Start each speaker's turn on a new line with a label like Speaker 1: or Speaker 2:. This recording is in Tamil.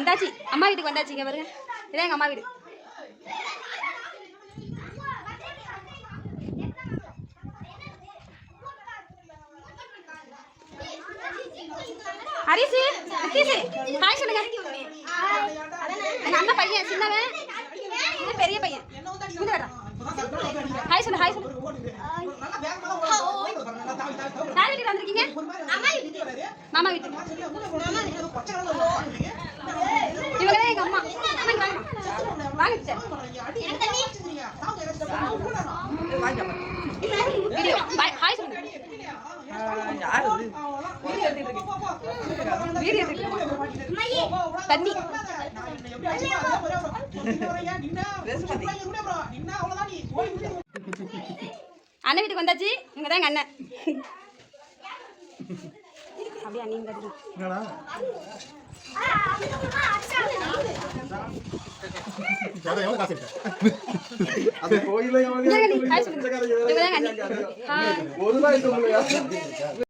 Speaker 1: வந்தாச்சு, அம்மா வீட்டுக்கு வந்தாச்சு. இங்கே பாருங்க, இதான் எங்கள் அம்மா வீடு. ஹரிசு, நித்தீஷு, ஹாய் சொல்லுங்க. எங்க அண்ணன் பையன் சின்னவன், இது பெரிய பையன். இங்க வரா. ஹாய் சொல்லு, ஹாய் சொல்லு. யார் வீட்டுக்கு வந்திருக்கீங்க? மாமா வீட்டுக்கு. இவங்க தான் எங்க அம்மா. வாங்க வீடியோ. ஹாய் சொல்லுங்க. வீடியோ தண்ணி அண்ணன் வீட்டுக்கு வந்தாச்சு. இவங்க தான் எங்க அண்ணன். அப்படியே அண்ணன்